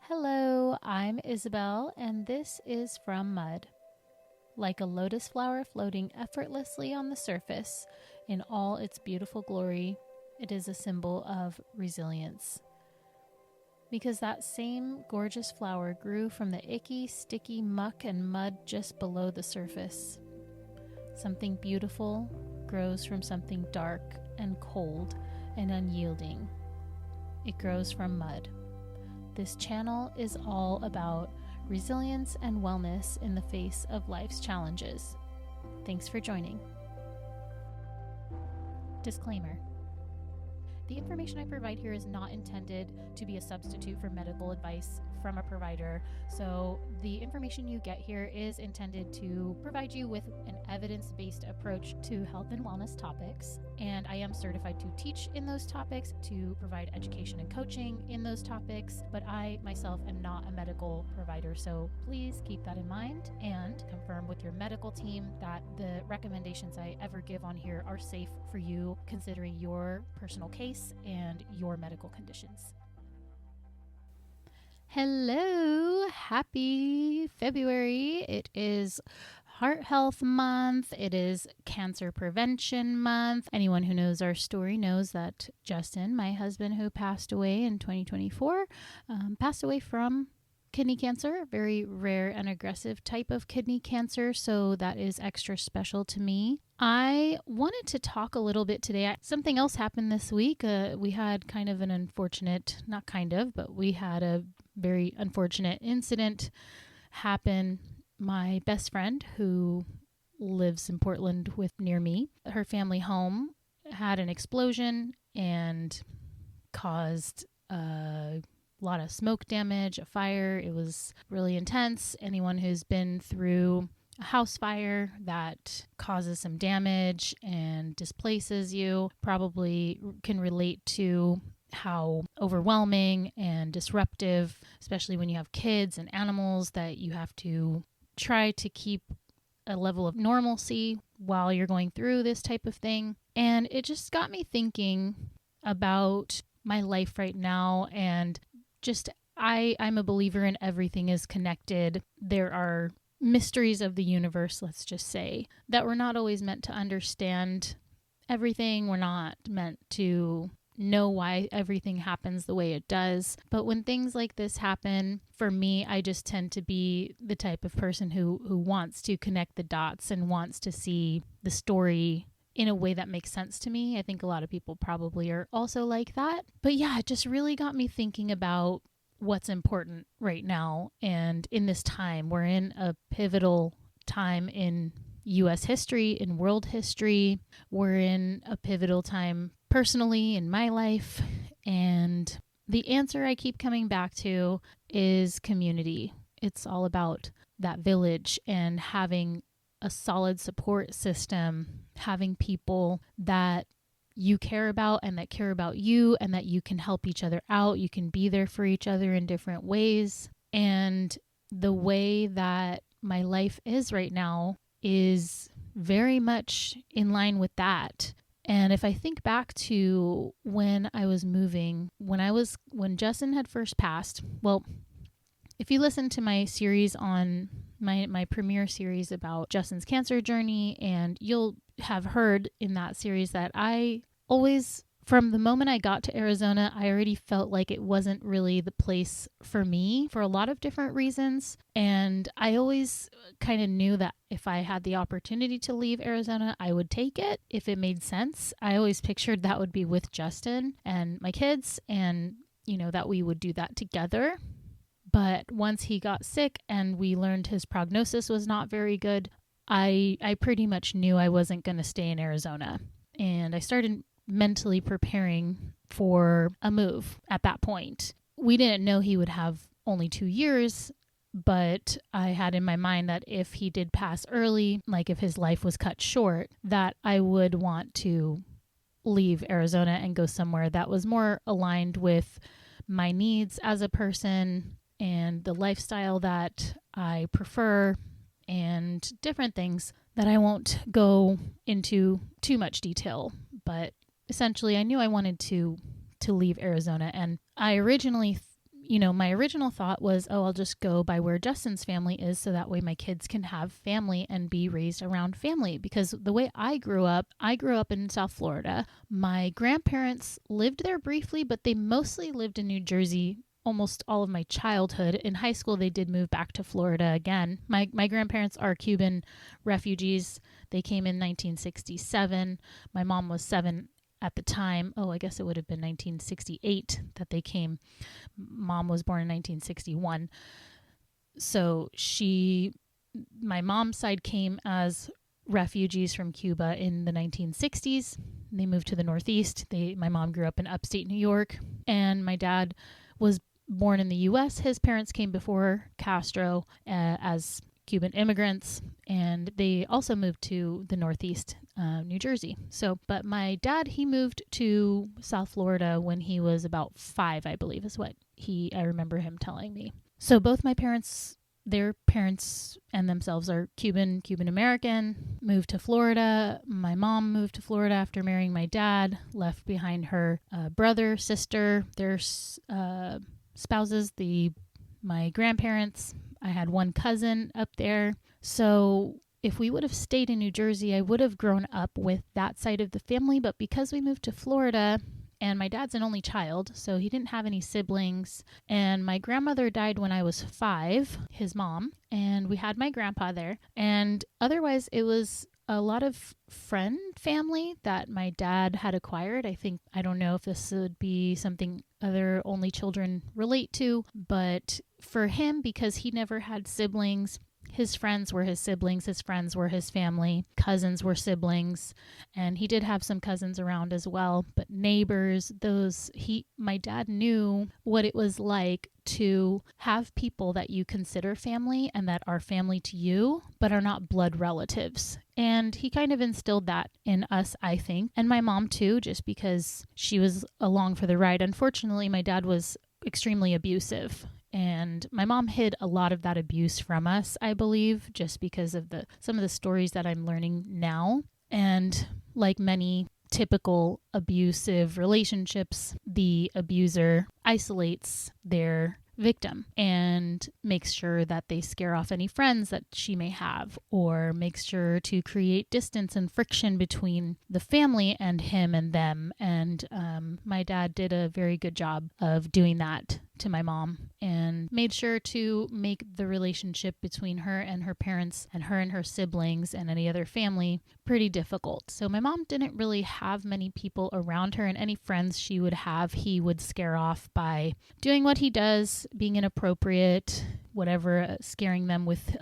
Hello, I'm Isabel, and this is From Mud. Like a lotus flower floating effortlessly on the surface in all its beautiful glory, it is a symbol of resilience. Because that same gorgeous flower grew from the icky, sticky muck and mud just below the surface. Something beautiful grows from something dark and cold and unyielding. It grows from mud. This channel is all about resilience and wellness in the face of life's challenges. Thanks for joining. Disclaimer. The information I provide here is not intended to be a substitute for medical advice from a provider, so the information you get here is intended to provide you with an evidence-based approach to health and wellness topics, and I am certified to teach in those topics, to provide education and coaching in those topics, but I myself am not a medical provider, so please keep that in mind and confirm with your medical team that the recommendations I ever give on here are safe for you considering your personal case and your medical conditions. Hello, happy February. It is Heart Health Month. It is Cancer Prevention Month. Anyone who knows our story knows that Justin, my husband who passed away in 2024, passed away from kidney cancer, a very rare and aggressive type of kidney cancer, so that is extra special to me. I wanted to talk a little bit today. Something else happened this week. We had kind of an unfortunate, not kind of, but we had a very unfortunate incident happen. My best friend who lives in Portland near me, her family home had an explosion and caused a lot of smoke damage, a fire. It was really intense. Anyone who's been through a house fire that causes some damage and displaces you probably can relate to how overwhelming and disruptive, especially when you have kids and animals, that you have to try to keep a level of normalcy while you're going through this type of thing. And it just got me thinking about my life right now, and just I'm a believer in everything is connected. There are mysteries of the universe, let's just say, that we're not always meant to understand everything. We're not meant to know why everything happens the way it does. But when things like this happen, for me, I just tend to be the type of person who wants to connect the dots and wants to see the story in a way that makes sense to me. I think a lot of people probably are also like that. But yeah, it just really got me thinking about what's important right now. And in this time, we're in a pivotal time in U.S. history, in world history. We're in a pivotal time personally in my life. And the answer I keep coming back to is community. It's all about that village and having a solid support system, having people that you care about and that care about you and that you can help each other out. You can be there for each other in different ways. And the way that my life is right now is very much in line with that. And if I think back to when I was moving, when Justin had first passed, well, if you listen to my series on my premiere series about Justin's cancer journey, and you'll have heard in that series that I always, from the moment I got to Arizona, I already felt like it wasn't really the place for me for a lot of different reasons. And I always kind of knew that if I had the opportunity to leave Arizona, I would take it if it made sense. I always pictured that would be with Justin and my kids, and, that we would do that together. But once he got sick and we learned his prognosis was not very good, I pretty much knew I wasn't going to stay in Arizona. And I started mentally preparing for a move at that point. We didn't know he would have only 2 years, but I had in my mind that if he did pass early, like if his life was cut short, that I would want to leave Arizona and go somewhere that was more aligned with my needs as a person and the lifestyle that I prefer and different things that I won't go into too much detail. But essentially, I knew I wanted to leave Arizona. And I originally, my original thought was, oh, I'll just go by where Justin's family is so that way my kids can have family and be raised around family. Because the way I grew up in South Florida. My grandparents lived there briefly, but they mostly lived in New Jersey almost all of my childhood. In high school, they did move back to Florida again. My grandparents are Cuban refugees. They came in 1967. My mom was 7 at the time. Oh, I guess it would have been 1968 that they came. Mom was born in 1961. So my mom's side came as refugees from Cuba in the 1960s. They moved to the Northeast. My mom grew up in upstate New York, and my dad was born in the U.S. His parents came before Castro as Cuban immigrants, and they also moved to the Northeast, New Jersey. But my dad, he moved to South Florida when he was about 5, I believe, is what I remember him telling me. So both my parents, their parents and themselves are Cuban American, moved to Florida. My mom moved to Florida after marrying my dad, left behind her brother, sister, their spouses, my grandparents. I had one cousin up there. So if we would have stayed in New Jersey, I would have grown up with that side of the family. But because we moved to Florida, and my dad's an only child, so he didn't have any siblings. And my grandmother died when I was 5, his mom, and we had my grandpa there. And otherwise, it was a lot of friend family that my dad had acquired. I don't know if this would be something other only children relate to, but for him, because he never had siblings, his friends were his siblings, his friends were his family, cousins were siblings, and he did have some cousins around as well, but neighbors, my dad knew what it was like to have people that you consider family and that are family to you, but are not blood relatives. And he kind of instilled that in us, I think, and my mom too, just because she was along for the ride. Unfortunately, my dad was extremely abusive. And my mom hid a lot of that abuse from us, I believe, just because of some of the stories that I'm learning now. And like many typical abusive relationships, the abuser isolates their victim and makes sure that they scare off any friends that she may have, or makes sure to create distance and friction between the family and him and them. And my dad did a very good job of doing that to my mom and made sure to make the relationship between her and her parents and her siblings and any other family pretty difficult. So my mom didn't really have many people around her, and any friends she would have, he would scare off by doing what he does, being inappropriate, whatever, scaring them with,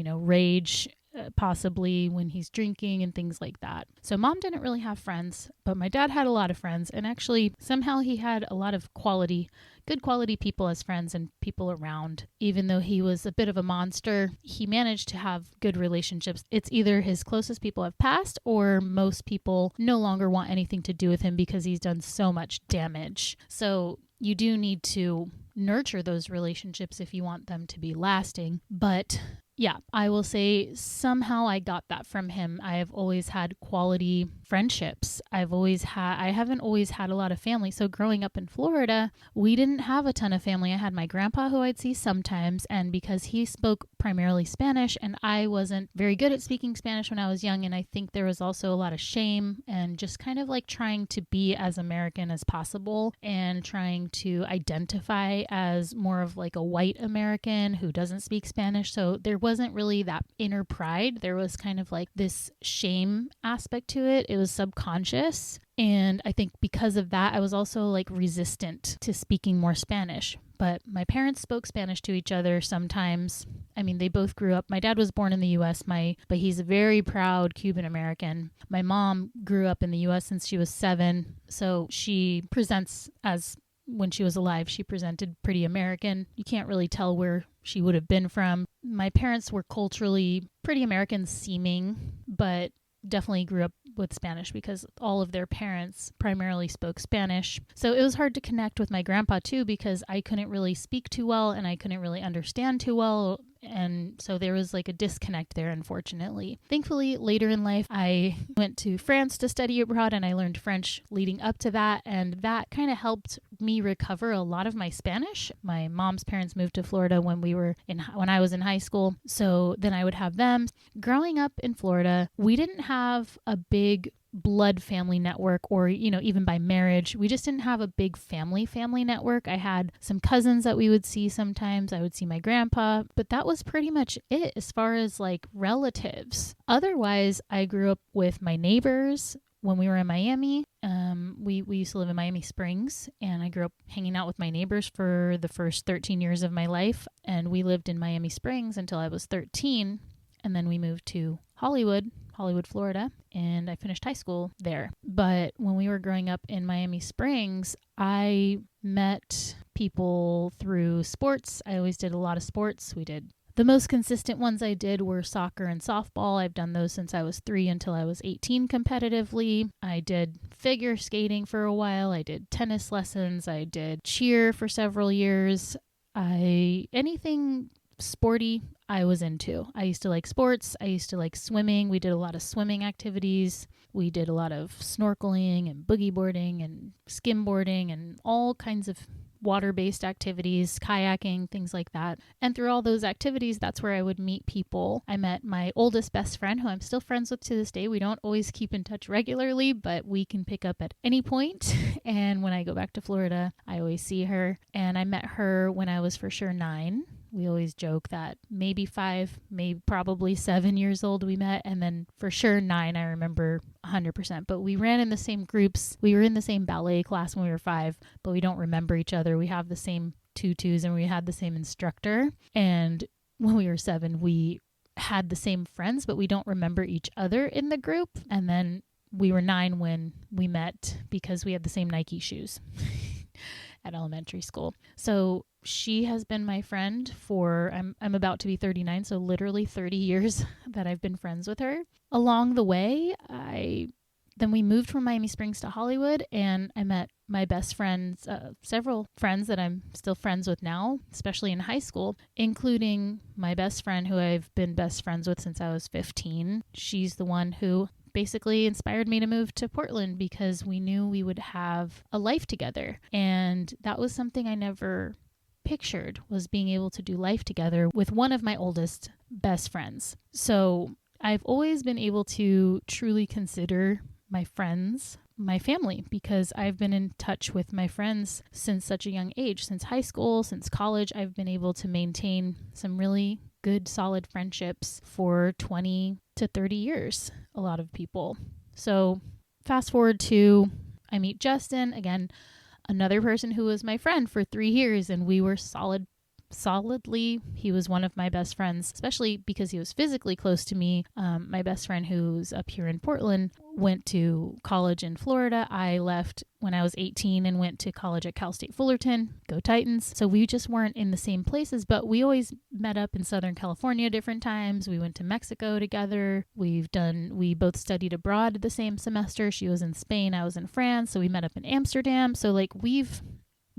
rage, possibly when he's drinking and things like that. So mom didn't really have friends, but my dad had a lot of friends, and actually somehow he had a lot of good quality people as friends and people around. Even though he was a bit of a monster, he managed to have good relationships. It's either his closest people have passed or most people no longer want anything to do with him because he's done so much damage. So you do need to nurture those relationships if you want them to be lasting. But yeah, I will say somehow I got that from him. I have always had quality friendships. I haven't always had a lot of family. So growing up in Florida, we didn't have a ton of family. I had my grandpa who I'd see sometimes, and because he spoke primarily Spanish and I wasn't very good at speaking Spanish when I was young, and I think there was also a lot of shame and just kind of like trying to be as American as possible and trying to identify as more of like a white American who doesn't speak Spanish. So there wasn't really that inner pride. There was kind of like this shame aspect to it. It was subconscious. And I think because of that, I was also like resistant to speaking more Spanish. But my parents spoke Spanish to each other sometimes. I mean, they both grew up. My dad was born in the U.S., but he's a very proud Cuban American. My mom grew up in the U.S. since she was 7. So she presents as, when she was alive, she presented pretty American. You can't really tell where she would have been from. My parents were culturally pretty American seeming, but definitely grew up with Spanish because all of their parents primarily spoke Spanish. So it was hard to connect with my grandpa too because I couldn't really speak too well and I couldn't really understand too well. And so there was like a disconnect there, unfortunately. Thankfully, later in life, I went to France to study abroad and I learned French leading up to that. And that kind of helped me recover a lot of my Spanish. My mom's parents moved to Florida when I was in high school. So then I would have them. Growing up in Florida, we didn't have a big blood family network, or even by marriage, we just didn't have a big family network. I had some cousins that we would see sometimes. I would see my grandpa, but that was pretty much it as far as like relatives. Otherwise, I grew up with my neighbors. When we were in Miami, we used to live in Miami Springs, and I grew up hanging out with my neighbors for the first 13 years of my life. And we lived in Miami Springs until I was 13. And then we moved to Hollywood, Florida, and I finished high school there. But when we were growing up in Miami Springs, I met people through sports. I always did a lot of sports. The most consistent ones I did were soccer and softball. I've done those since I was 3 until I was 18 competitively. I did figure skating for a while. I did tennis lessons. I did cheer for several years. Anything sporty I was into. I used to like sports. I used to like swimming. We did a lot of swimming activities. We did a lot of snorkeling and boogie boarding and skimboarding and all kinds of water-based activities, kayaking, things like that. And through all those activities, that's where I would meet people. I met my oldest best friend, who I'm still friends with to this day. We don't always keep in touch regularly, but we can pick up at any point. And when I go back to Florida, I always see her. And I met her when I was for sure 9. We always joke that maybe 5, maybe probably 7 years old we met, and then for sure 9, I remember 100%. But we ran in the same groups. We were in the same ballet class when we were 5, but we don't remember each other. We have the same tutus and we had the same instructor. And when we were 7, we had the same friends, but we don't remember each other in the group. And then we were 9 when we met because we had the same Nike shoes at elementary school. So she has been my friend for, I'm about to be 39, so literally 30 years that I've been friends with her. Along the way, then we moved from Miami Springs to Hollywood, and I met my best friends, several friends that I'm still friends with now, especially in high school, including my best friend who I've been best friends with since I was 15. She's the one who basically inspired me to move to Portland because we knew we would have a life together. And that was something I never pictured, was being able to do life together with one of my oldest best friends. So I've always been able to truly consider my friends my family, because I've been in touch with my friends since such a young age, since high school, since college. I've been able to maintain some really good, solid friendships for 20 to 30 years, a lot of people. So fast forward to, I meet Justin, again, another person who was my friend for 3 years, and we were solidly, he was one of my best friends, especially because he was physically close to me. My best friend, who's up here in Portland, went to college in Florida. I left when I was 18 and went to college at Cal State Fullerton. Go Titans. So we just weren't in the same places, but we always met up in Southern California different times. We went to Mexico together. We both studied abroad the same semester. She was in Spain, I was in France. So we met up in Amsterdam. So like we've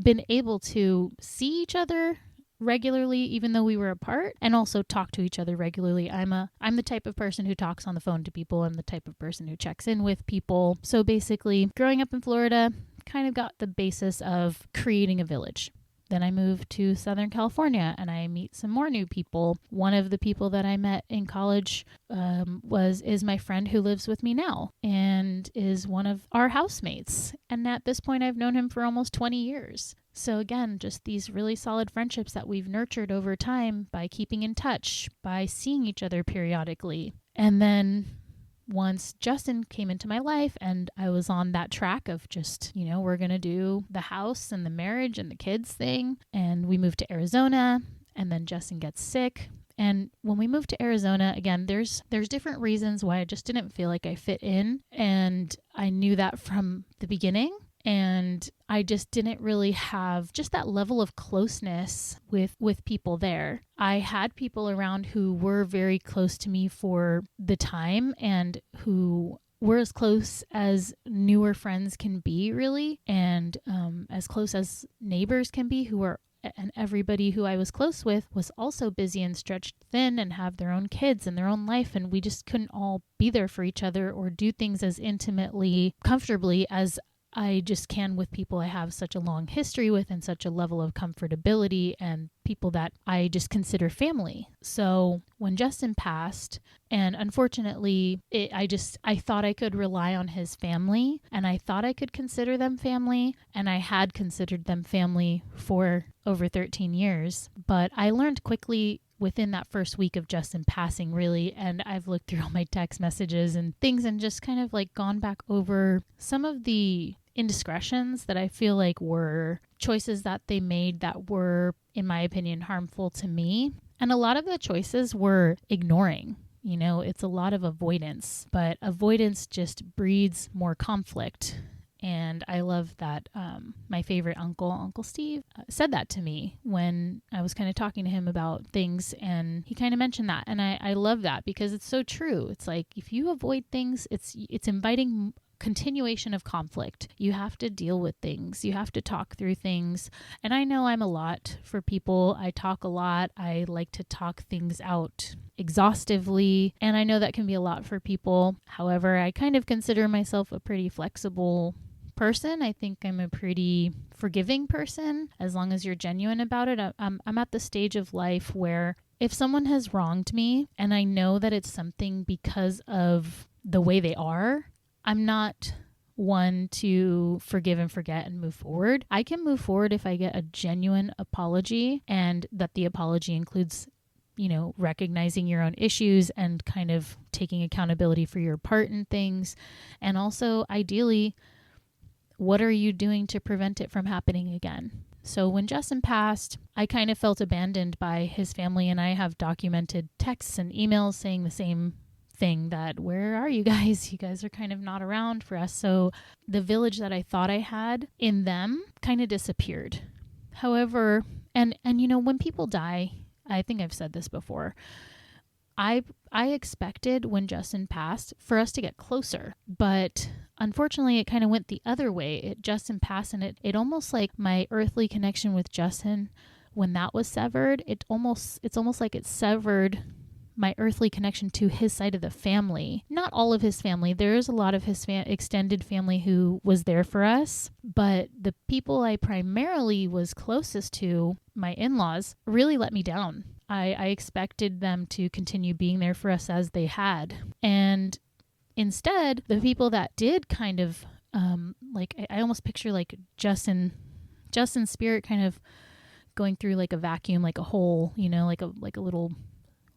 been able to see each other regularly, even though we were apart, and also talk to each other regularly. I'm the type of person who talks on the phone to people. I'm the type of person who checks in with people. So basically, growing up in Florida kind of got the basis of creating a village. Then I moved to Southern California and I meet some more new people. One of the people that I met in college is my friend who lives with me now and is one of our housemates. And at this point, I've known him for almost 20 years. So again, just these really solid friendships that we've nurtured over time by keeping in touch, by seeing each other periodically. And then once Justin came into my life and I was on that track of just, we're going to do the house and the marriage and the kids thing. And we moved to Arizona, and then Justin gets sick. And when we moved to Arizona, again, there's different reasons why I just didn't feel like I fit in. And I knew that from the beginning. And I just didn't really have just that level of closeness with people there. I had people around who were very close to me for the time and who were as close as newer friends can be, really, and as close as neighbors can be, who are and everybody who I was close with was also busy and stretched thin and have their own kids and their own life. And we just couldn't all be there for each other or do things as intimately, comfortably as I just can with people I have such a long history with and such a level of comfortability and people that I just consider family. So when Justin passed, and unfortunately, I thought I could rely on his family and I thought I could consider them family, and I had considered them family for over 13 years. But I learned quickly within that first week of Justin passing, really, and I've looked through all my text messages and things and just kind of like gone back over some of the indiscretions that I feel like were choices that they made that were, in my opinion, harmful to me. And a lot of the choices were ignoring. You know, it's a lot of avoidance, but avoidance just breeds more conflict. And I love that my favorite Uncle Steve, said that to me when I was kind of talking to him about things, and he kind of mentioned that. And I love that because it's so true. It's like if you avoid things, it's inviting continuation of conflict. You have to deal with things. You have to talk through things. And I know I'm a lot for people. I talk a lot. I like to talk things out exhaustively. And I know that can be a lot for people. However, I kind of consider myself a pretty flexible person. I think I'm a pretty forgiving person as long as you're genuine about it. I'm at the stage of life where if someone has wronged me and I know that it's something because of the way they are, I'm not one to forgive and forget and move forward. I can move forward if I get a genuine apology and that the apology includes, you know, recognizing your own issues and kind of taking accountability for your part in things. And also, ideally, what are you doing to prevent it from happening again? So when Justin passed, I kind of felt abandoned by his family, and I have documented texts and emails saying the same thing, that where are you guys? You guys are kind of not around for us. So the village that I thought I had in them kind of disappeared. However, and you know, when people die, I think I've said this before, I expected when Justin passed for us to get closer, but unfortunately it kind of went the other way. Justin passed, and it almost like my earthly connection with Justin, when that was severed, it's almost like it severed my earthly connection to his side of the family. Not all of his family. There is a lot of his extended family who was there for us, but the people I primarily was closest to, my in-laws, really let me down. I expected them to continue being there for us as they had. And instead, the people that did kind of, I almost picture like Justin's spirit kind of going through like a vacuum, like a hole, you know, like a little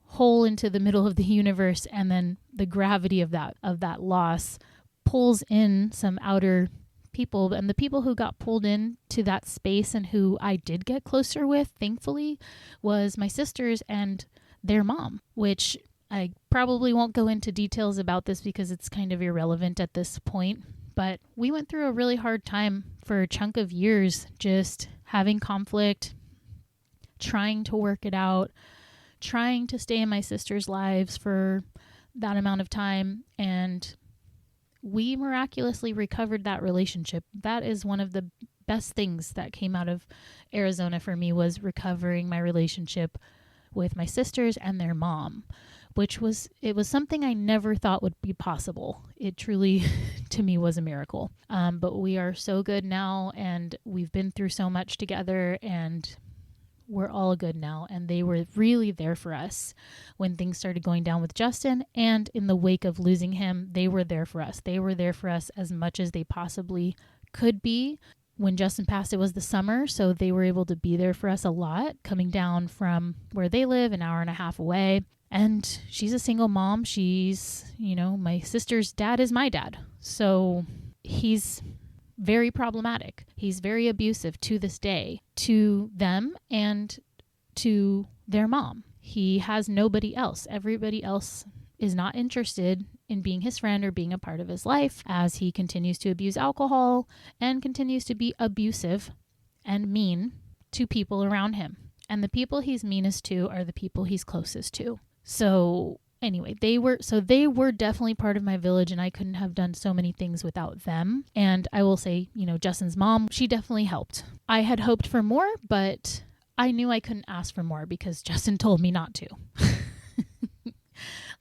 hole into the middle of the universe, and then the gravity of that loss pulls in some outer people. And the people who got pulled in to that space and who I did get closer with, thankfully, was my sisters and their mom, which I probably won't go into details about this because it's kind of irrelevant at this point. But we went through a really hard time for a chunk of years, just having conflict, trying to work it out, trying to stay in my sister's lives for that amount of time. And we miraculously recovered that relationship. That is one of the best things that came out of Arizona for me, was recovering my relationship with my sisters and their mom, it was something I never thought would be possible. It truly, to me, was a miracle. But we are so good now, and we've been through so much together, and we're all good now. And they were really there for us when things started going down with Justin, and in the wake of losing him, they were there for us. They were there for us as much as they possibly could be. When Justin passed, it was the summer, so they were able to be there for us a lot, coming down from where they live, an hour and a half away. And she's a single mom. She's, my sister's dad is my dad. So he's very problematic. He's very abusive to this day, to them and to their mom. He has nobody else. Everybody else is not interested in being his friend or being a part of his life, as he continues to abuse alcohol and continues to be abusive and mean to people around him. And the people he's meanest to are the people he's closest to. So anyway, they were definitely part of my village, and I couldn't have done so many things without them. And I will say, Justin's mom, she definitely helped. I had hoped for more, but I knew I couldn't ask for more because Justin told me not to.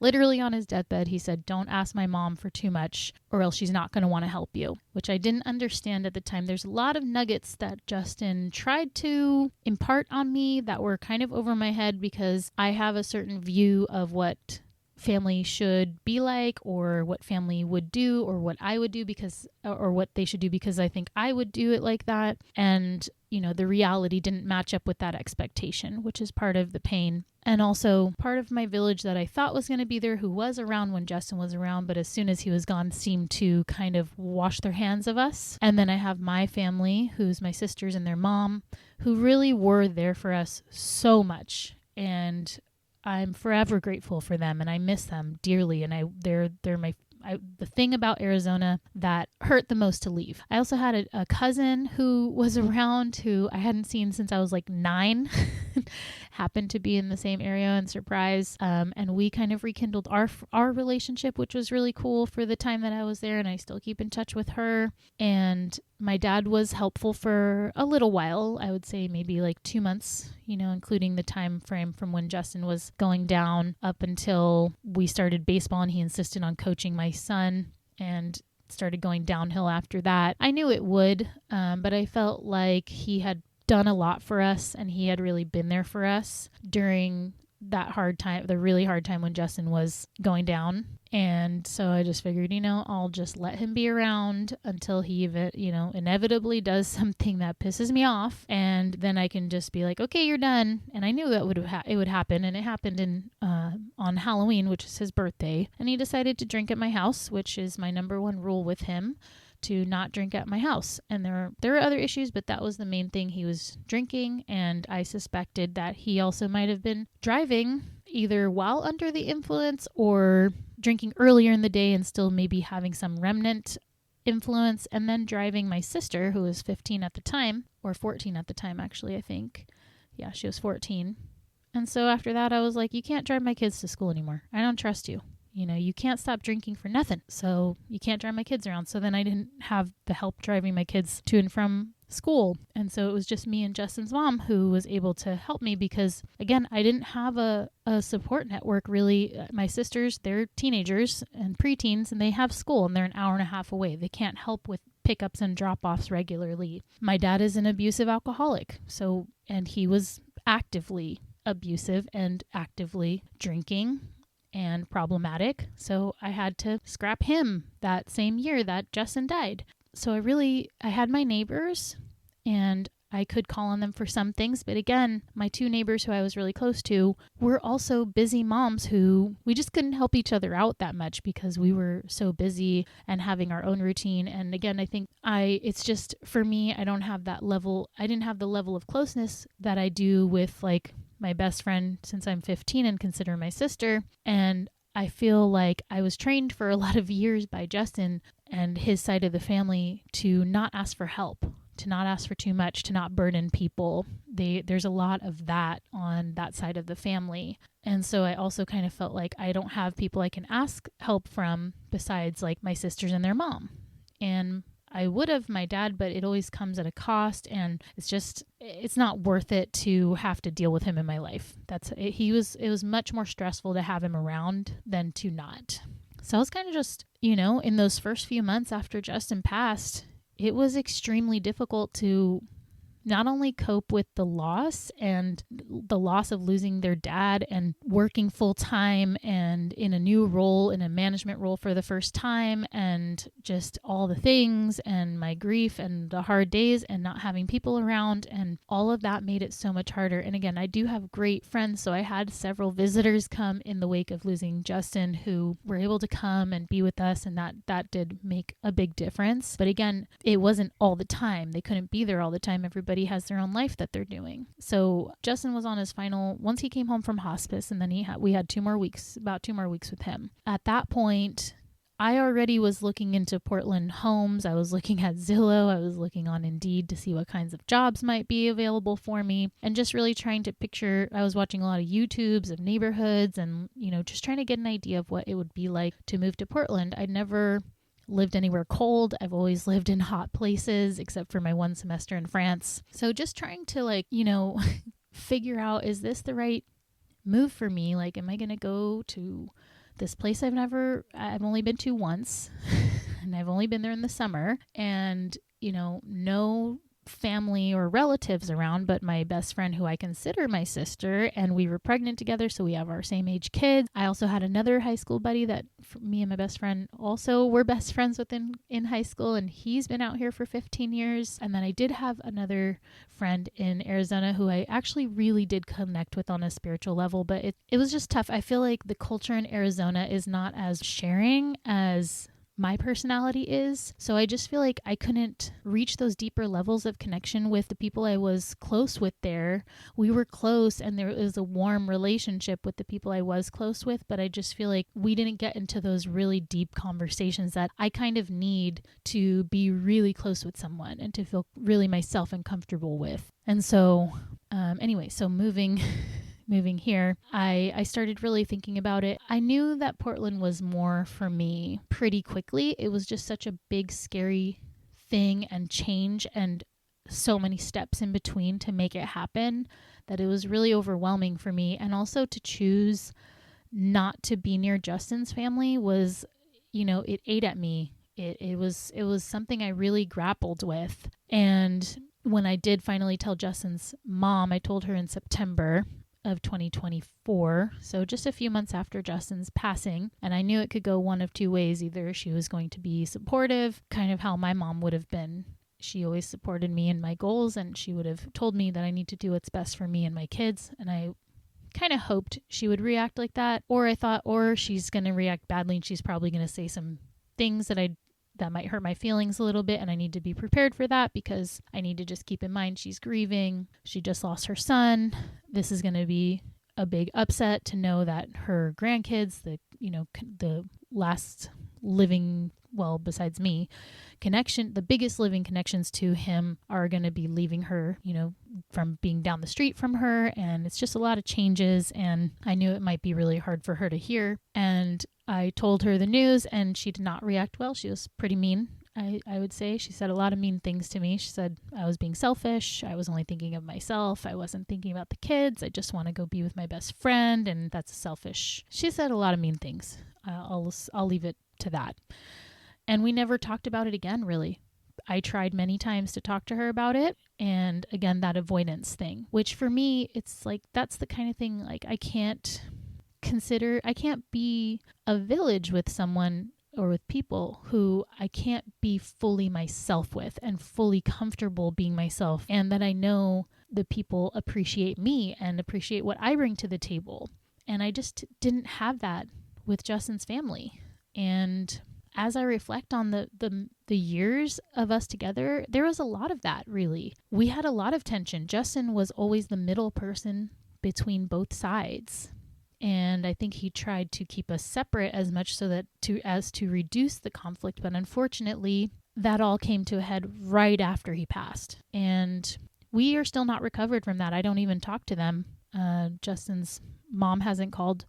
Literally on his deathbed, he said, don't ask my mom for too much or else she's not going to want to help you, which I didn't understand at the time. There's a lot of nuggets that Justin tried to impart on me that were kind of over my head because I have a certain view of what family should be like or what family would do or what I would do because, or what they should do because I think I would do it like that. And, you know, the reality didn't match up with that expectation, which is part of the pain. And also part of my village that I thought was going to be there, who was around when Justin was around, but as soon as he was gone, seemed to kind of wash their hands of us. And then I have my family, who's my sisters and their mom, who really were there for us so much. And I'm forever grateful for them, and I miss them dearly. And they're the thing about Arizona that hurt the most to leave. I also had a cousin who was around who I hadn't seen since I was like 9, happened to be in the same area and surprise. And we kind of rekindled our relationship, which was really cool for the time that I was there. And I still keep in touch with her. And my dad was helpful for a little while. I would say maybe like 2 months, you know, including the time frame from when Justin was going down up until we started baseball and he insisted on coaching my son and started going downhill after that. I knew it would, but I felt like he had done a lot for us and he had really been there for us during that hard time, the really hard time when Justin was going down. And so I just figured, you know, I'll just let him be around until he, you know, inevitably does something that pisses me off. And then I can just be like, okay, you're done. And I knew that it would happen. And it happened on Halloween, which is his birthday. And he decided to drink at my house, which is my number one rule with him, to not drink at my house. And there were other issues, but that was the main thing. He was drinking, and I suspected that he also might have been driving either while under the influence or drinking earlier in the day and still maybe having some remnant influence, and then driving my sister, who was 15 at the time, or 14 at the time, actually, I think. Yeah, she was 14. And so after that, I was like, you can't drive my kids to school anymore. I don't trust you. You know, you can't stop drinking for nothing. So you can't drive my kids around. So then I didn't have the help driving my kids to and from school. And so it was just me and Justin's mom who was able to help me because, again, I didn't have a support network really. My sisters, they're teenagers and preteens, and they have school and they're an hour and a half away. They can't help with pickups and drop-offs regularly. My dad is an abusive alcoholic. And he was actively abusive and actively drinking and problematic. So I had to scrap him that same year that Justin died. So I had my neighbors and I could call on them for some things. But again, my 2 neighbors who I was really close to were also busy moms who we just couldn't help each other out that much because we were so busy and having our own routine. And again, I think it's just for me, I didn't have the level of closeness that I do with like my best friend since I'm 15 and consider my sister. And I feel like I was trained for a lot of years by Justin and his side of the family to not ask for help, to not ask for too much, to not burden people. There's a lot of that on that side of the family. And so I also kind of felt like I don't have people I can ask help from besides like my sisters and their mom. And I would have my dad, but it always comes at a cost, and it's not worth it to have to deal with him in my life. It was much more stressful to have him around than to not. So I was kind of just, you know, in those first few months after Justin passed, it was extremely difficult to not only cope with the loss and the loss of losing their dad and working full time and in a new role, in a management role for the first time, and just all the things and my grief and the hard days and not having people around, and all of that made it so much harder. And again, I do have great friends, so I had several visitors come in the wake of losing Justin who were able to come and be with us, and that did make a big difference. But again, it wasn't all the time. They couldn't be there all the time. Everybody has their own life that they're doing. So Justin was on his final, once he came home from hospice, and then we had about 2 more weeks with him. At that point, I already was looking into Portland homes. I was looking at Zillow. I was looking on Indeed to see what kinds of jobs might be available for me, and just really trying to picture. I was watching a lot of YouTubes of neighborhoods and, you know, just trying to get an idea of what it would be like to move to Portland. I'd never lived anywhere cold. I've always lived in hot places except for my 1 semester in France. So just trying to, like, you know, figure out, is this the right move for me? Like, am I going to go to this place I've only been to once and I've only been there in the summer, and, no family or relatives around, but my best friend who I consider my sister, and we were pregnant together, so we have our same age kids. I also had another high school buddy that me and my best friend also were best friends with in high school, and he's been out here for 15 years. And then I did have another friend in Arizona who I actually really did connect with on a spiritual level, but it was just tough. I feel like the culture in Arizona is not as sharing as my personality is. So I just feel like I couldn't reach those deeper levels of connection with the people I was close with there. We were close and there was a warm relationship with the people I was close with, but I just feel like we didn't get into those really deep conversations that I kind of need to be really close with someone and to feel really myself and comfortable with. And so, so moving here, I started really thinking about it. I knew that Portland was more for me pretty quickly. It was just such a big, scary thing and change and so many steps in between to make it happen that it was really overwhelming for me. And also to choose not to be near Justin's family was, it ate at me. It was something I really grappled with. And when I did finally tell Justin's mom, I told her in September of 2024, so just a few months after Justin's passing, and I knew it could go one of two ways. Either she was going to be supportive, kind of how my mom would have been. She always supported me and my goals, and she would have told me that I need to do what's best for me and my kids, and I kind of hoped she would react like that. Or I thought, or she's going to react badly and she's probably going to say some things that might hurt my feelings a little bit, and I need to be prepared for that because I need to just keep in mind she's grieving. She just lost her son. This is going to be a big upset to know that her grandkids, the last living, well, besides me, the biggest living connections to him are going to be leaving her, from being down the street from her. And it's just a lot of changes. And I knew it might be really hard for her to hear. And I told her the news and she did not react well. She was pretty mean, I would say. She said a lot of mean things to me. She said I was being selfish. I was only thinking of myself. I wasn't thinking about the kids. I just want to go be with my best friend, and that's selfish. She said a lot of mean things. I'll leave it to that. And we never talked about it again, really. I tried many times to talk to her about it. And again, that avoidance thing, which for me, it's like, that's the kind of thing, like, I can't be a village with someone or with people who I can't be fully myself with and fully comfortable being myself, and that I know the people appreciate me and appreciate what I bring to the table. And I just didn't have that with Justin's family. And as I reflect on the years of us together, there was a lot of that, really. We had a lot of tension. Justin was always the middle person between both sides. And I think he tried to keep us separate as much as to reduce the conflict. But unfortunately, that all came to a head right after he passed. And we are still not recovered from that. I don't even talk to them. Justin's mom hasn't called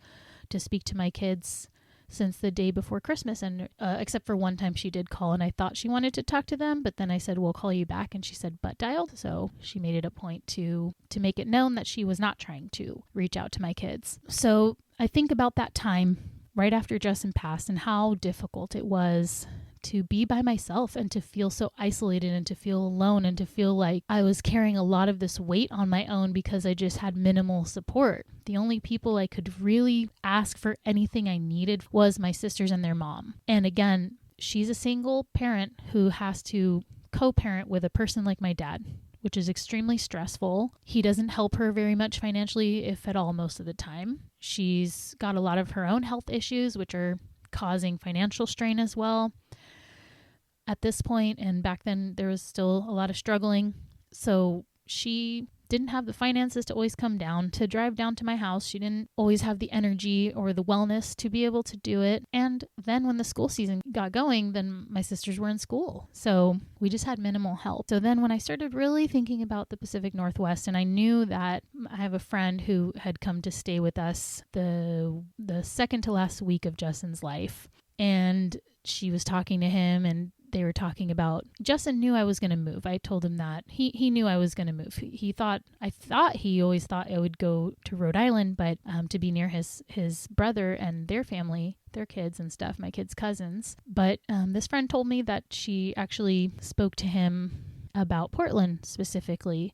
to speak to my kids since the day before Christmas, and except for one time she did call, and I thought she wanted to talk to them, but then I said, we'll call you back, and she said butt dialed. So she made it a point to make it known that she was not trying to reach out to my kids. So I think about that time right after Justin passed and how difficult it was to be by myself and to feel so isolated and to feel alone and to feel like I was carrying a lot of this weight on my own because I just had minimal support. The only people I could really ask for anything I needed was my sisters and their mom. And again, she's a single parent who has to co-parent with a person like my dad, which is extremely stressful. He doesn't help her very much financially, if at all, most of the time. She's got a lot of her own health issues, which are causing financial strain as well. At this point, and back then, there was still a lot of struggling. So she didn't have the finances to always come down to drive down to my house. She didn't always have the energy or the wellness to be able to do it. And then when the school season got going, then my sisters were in school. So we just had minimal help. So then when I started really thinking about the Pacific Northwest, and I knew that I have a friend who had come to stay with us the second to last week of Justin's life, and she was talking to him and they were talking about, Justin knew I was going to move. I told him that he knew I was going to move. He always thought I would go to Rhode Island, but to be near his brother and their family, their kids and stuff, my kids' cousins. But this friend told me that she actually spoke to him about Portland specifically,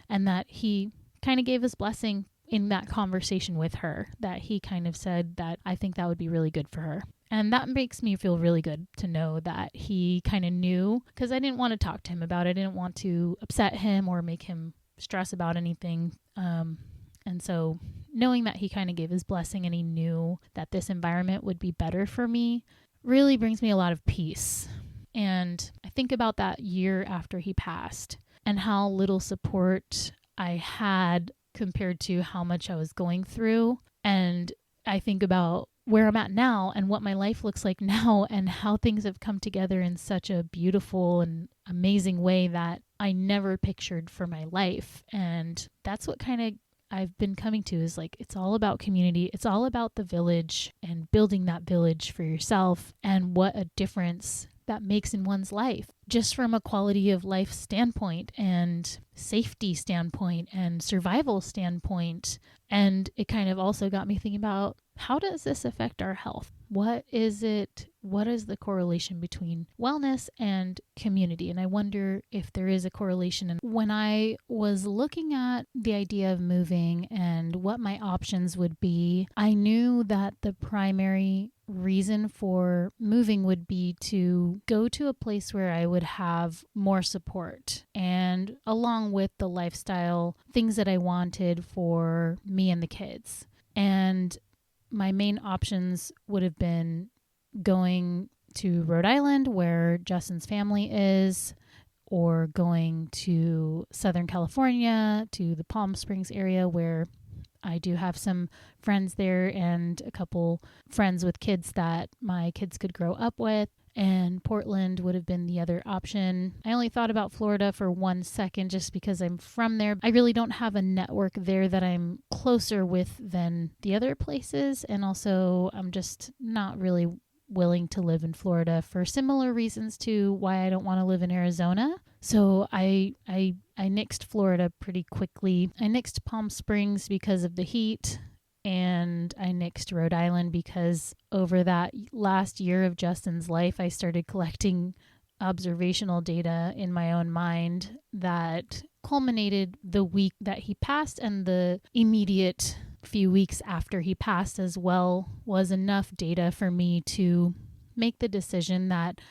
and that he kind of gave his blessing in that conversation with her, that he kind of said that I think that would be really good for her. And that makes me feel really good to know that he kind of knew, because I didn't want to talk to him about it. I didn't want to upset him or make him stress about anything. And so knowing that he kind of gave his blessing and he knew that this environment would be better for me really brings me a lot of peace. And I think about that year after he passed and how little support I had compared to how much I was going through. And I think about where I'm at now and what my life looks like now and how things have come together in such a beautiful and amazing way that I never pictured for my life. And that's what kind of I've been coming to, is like, it's all about community. It's all about the village and building that village for yourself, and what a difference that makes in one's life, just from a quality of life standpoint and safety standpoint and survival standpoint. And it kind of also got me thinking about, how does this affect our health? What is the correlation between wellness and community? And I wonder if there is a correlation. And when I was looking at the idea of moving and what my options would be, I knew that the primary reason for moving would be to go to a place where I would have more support, and along with the lifestyle things that I wanted for me and the kids. And my main options would have been going to Rhode Island, where Justin's family is, or going to Southern California, to the Palm Springs area, where I do have some friends there and a couple friends with kids that my kids could grow up with. And Portland would have been the other option. I only thought about Florida for 1 second just because I'm from there. I really don't have a network there that I'm closer with than the other places. And also, I'm just not really willing to live in Florida for similar reasons to why I don't want to live in Arizona. So I nixed Florida pretty quickly. I nixed Palm Springs because of the heat. And I nixed Rhode Island because over that last year of Justin's life, I started collecting observational data in my own mind that culminated the week that he passed, and the immediate few weeks after he passed as well was enough data for me to make the decision that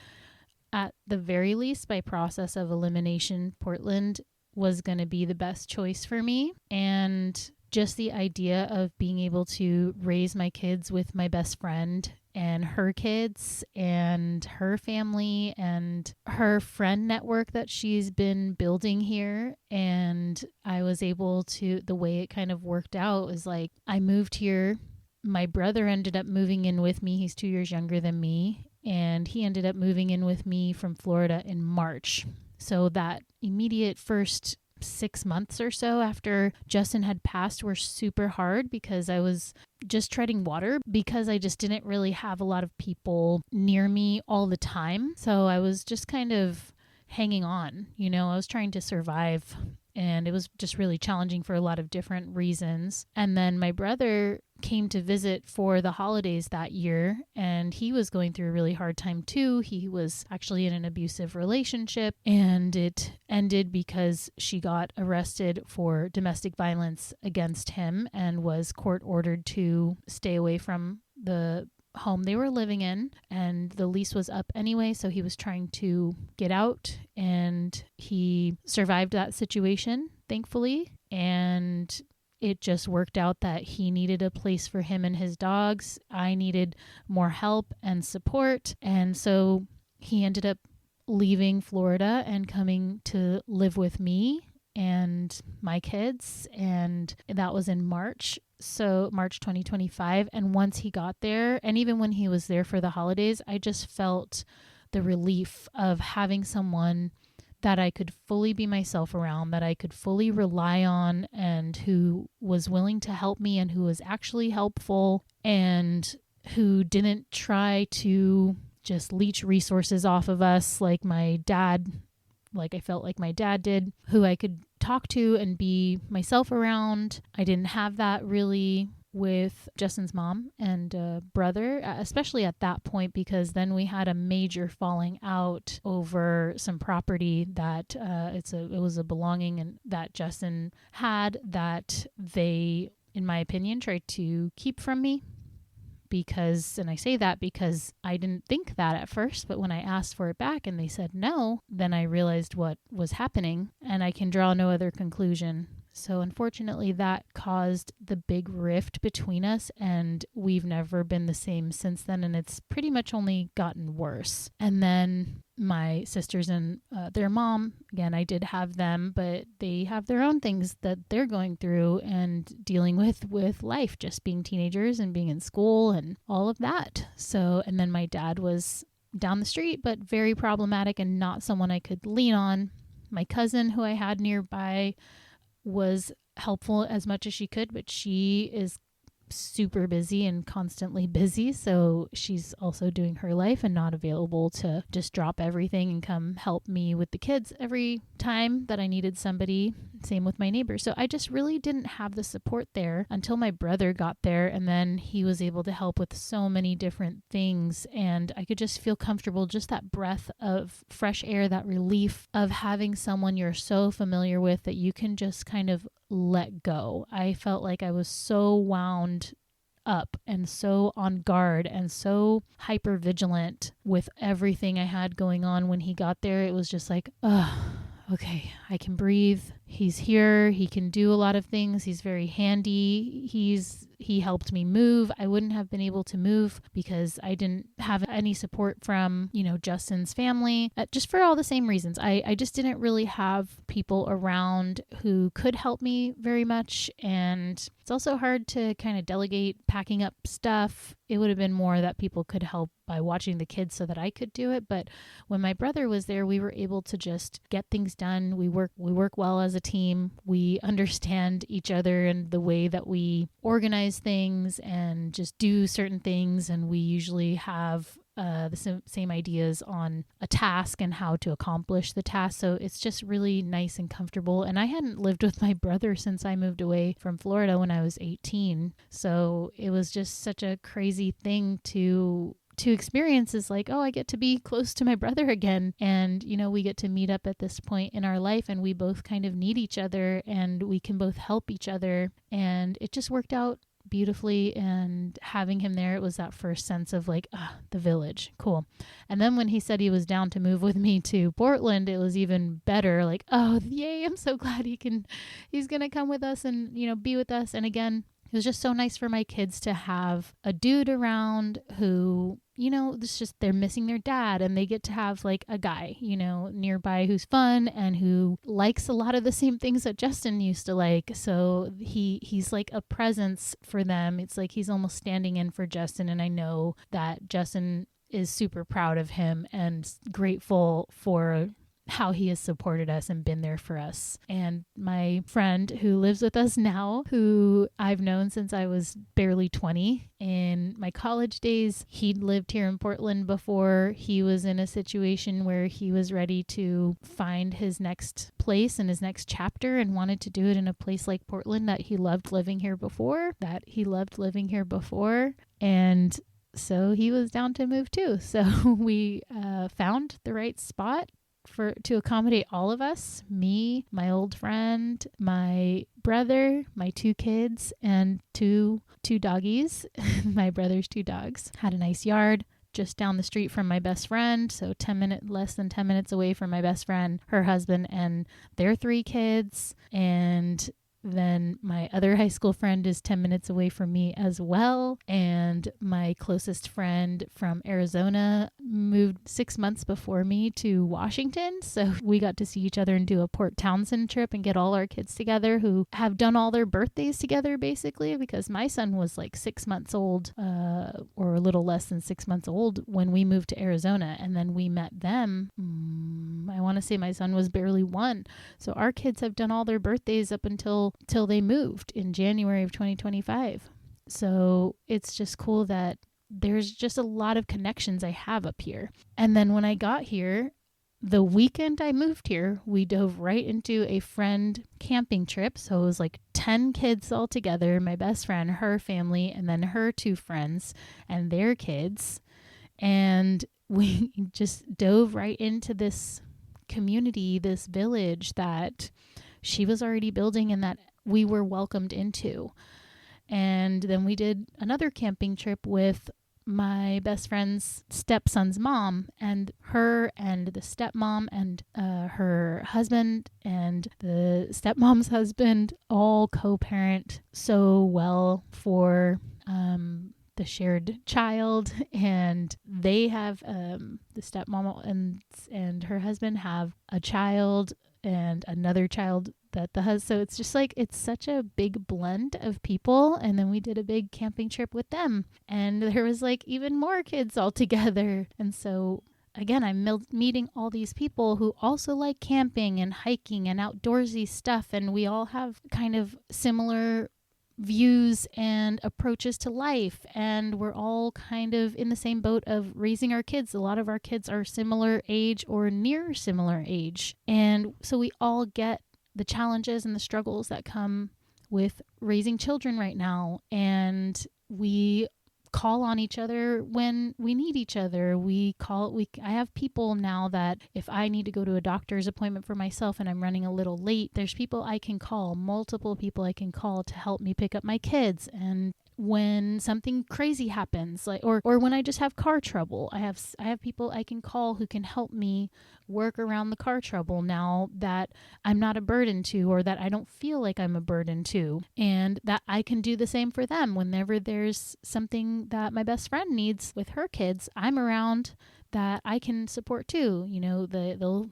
at the very least, by process of elimination, Portland was going to be the best choice for me. And just the idea of being able to raise my kids with my best friend and her kids and her family and her friend network that she's been building here. And I was able to, the way it kind of worked out is like, I moved here. My brother ended up moving in with me. He's 2 years younger than me. And he ended up moving in with me from Florida in March. So that immediate first 6 months or so after Justin had passed were super hard, because I was just treading water, because I just didn't really have a lot of people near me all the time. So I was just kind of hanging on, I was trying to survive, and it was just really challenging for a lot of different reasons. And then my brother came to visit for the holidays that year, and he was going through a really hard time too. He was actually in an abusive relationship, and it ended because she got arrested for domestic violence against him and was court ordered to stay away from the home they were living in, and the lease was up anyway, so he was trying to get out, and he survived that situation, thankfully. And it just worked out that he needed a place for him and his dogs. I needed more help and support, and so he ended up leaving Florida and coming to live with me and my kids, and that was in March. So March 2025. And once he got there, and even when he was there for the holidays, I just felt the relief of having someone that I could fully be myself around, that I could fully rely on, and who was willing to help me and who was actually helpful, and who didn't try to just leech resources off of us like my dad, like I felt like my dad did, who I could talk to and be myself around. I didn't have that really with Justin's mom and brother, especially at that point, because then we had a major falling out over some property that it was a belonging and that Justin had that they, in my opinion, tried to keep from me. Because, and I say that because I didn't think that at first, but when I asked for it back and they said no, then I realized what was happening, and I can draw no other conclusion. So unfortunately, that caused the big rift between us, and we've never been the same since then, and it's pretty much only gotten worse. And then my sisters and their mom, again, I did have them, but they have their own things that they're going through and dealing with life, just being teenagers and being in school and all of that. So, and then my dad was down the street, but very problematic and not someone I could lean on. My cousin, who I had nearby, was helpful as much as she could, but she is super busy and constantly busy, so she's also doing her life and not available to just drop everything and come help me with the kids every time that I needed somebody. Same with my neighbor. So I just really didn't have the support there until my brother got there, and then he was able to help with so many different things, and I could just feel comfortable, just that breath of fresh air, that relief of having someone you're so familiar with that you can just kind of let go. I felt like I was so wound up and so on guard and so hyper vigilant with everything I had going on. When he got there, it was just like, okay, I can breathe. He's here. He can do a lot of things. He's very handy. He helped me move. I wouldn't have been able to move because I didn't have any support from, Justin's family, just for all the same reasons. I just didn't really have people around who could help me very much. And it's also hard to kind of delegate packing up stuff. It would have been more that people could help by watching the kids so that I could do it. But when my brother was there, we were able to just get things done. We work well as a team. We understand each other and the way that we organize things and just do certain things. And we usually have the same ideas on a task and how to accomplish the task. So it's just really nice and comfortable. And I hadn't lived with my brother since I moved away from Florida when I was 18. So it was just such a crazy thing to experience, is like, oh, I get to be close to my brother again. And, we get to meet up at this point in our life, and we both kind of need each other and we can both help each other. And it just worked out beautifully. And having him there, it was that first sense of like, the village. Cool. And then when he said he was down to move with me to Portland, it was even better. Like, oh, yay, I'm so glad he's going to come with us and, be with us. And again, it was just so nice for my kids to have a dude around who, it's just, they're missing their dad, and they get to have like a guy, nearby who's fun and who likes a lot of the same things that Justin used to like. So he's like a presence for them. It's like he's almost standing in for Justin. And I know that Justin is super proud of him and grateful for how he has supported us and been there for us. And my friend who lives with us now, who I've known since I was barely 20, in my college days, he'd lived here in Portland before. He was in a situation where he was ready to find his next place and his next chapter, and wanted to do it in a place like Portland that he loved living here before, And so he was down to move too. So we found the right spot to accommodate all of us, me, my old friend, my brother, my 2 kids, and two doggies, my brother's 2 dogs. Had a nice yard just down the street from my best friend, so less than 10 minutes away from my best friend, her husband, and their 3 kids. And then my other high school friend is 10 minutes away from me as well. And my closest friend from Arizona moved 6 months before me to Washington. So we got to see each other and do a Port Townsend trip and get all our kids together, who have done all their birthdays together basically, because my son was like 6 months old, or a little less than 6 months old when we moved to Arizona. And then we met them. I want to say my son was barely 1. So our kids have done all their birthdays up until they moved in January of 2025. So it's just cool that there's just a lot of connections I have up here. And then when I got here, the weekend I moved here, we dove right into a friend camping trip. So it was like 10 kids all together, my best friend, her family, and then her 2 friends and their kids. And we just dove right into this community, this village that she was already building and that we were welcomed into. And then we did another camping trip with my best friend's stepson's mom, and her and the stepmom and her husband and the stepmom's husband all co-parent so well for the shared child. And they have the stepmom and her husband have a child and another child that the husband. So it's just like, it's such a big blend of people. And then we did a big camping trip with them, and there was like even more kids all together. And so again, I'm meeting all these people who also like camping and hiking and outdoorsy stuff. And we all have kind of similar views and approaches to life, and we're all kind of in the same boat of raising our kids. A lot of our kids are similar age or near similar age, and so we all get the challenges and the struggles that come with raising children right now. And we call on each other when we need each other. I have people now that if I need to go to a doctor's appointment for myself and I'm running a little late, there's people I can call, multiple people I can call to help me pick up my kids. And when something crazy happens, like or when I just have car trouble, I have people I can call who can help me work around the car trouble now that I'm not a burden to, or that I don't feel like I'm a burden to, and that I can do the same for them. Whenever there's something that my best friend needs with her kids, I'm around that I can support too. You know, they'll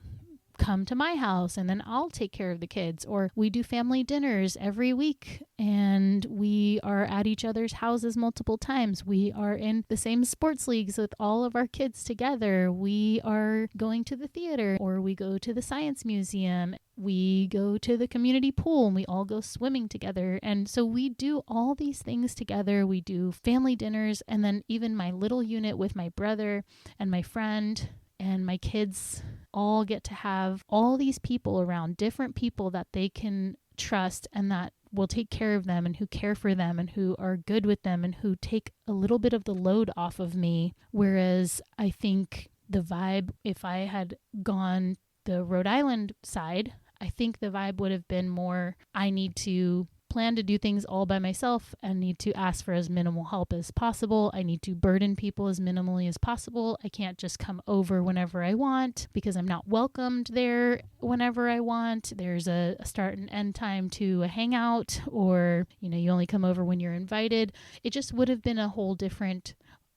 come to my house and then I'll take care of the kids. Or we do family dinners every week and we are at each other's houses multiple times. We are in the same sports leagues with all of our kids together. We are going to the theater, or we go to the science museum. We go to the community pool and we all go swimming together. And so we do all these things together. We do family dinners, and then even my little unit with my brother and my friend and my kids all get to have all these people around, different people that they can trust and that will take care of them and who care for them and who are good with them and who take a little bit of the load off of me. Whereas I think the vibe, if I had gone the Rhode Island side, I think the vibe would have been more, I need to plan to do things all by myself and need to ask for as minimal help as possible. I need to burden people as minimally as possible. I can't just come over whenever I want because I'm not welcomed there whenever I want. There's a start and end time to a hangout, or, you only come over when you're invited. It just would have been a whole different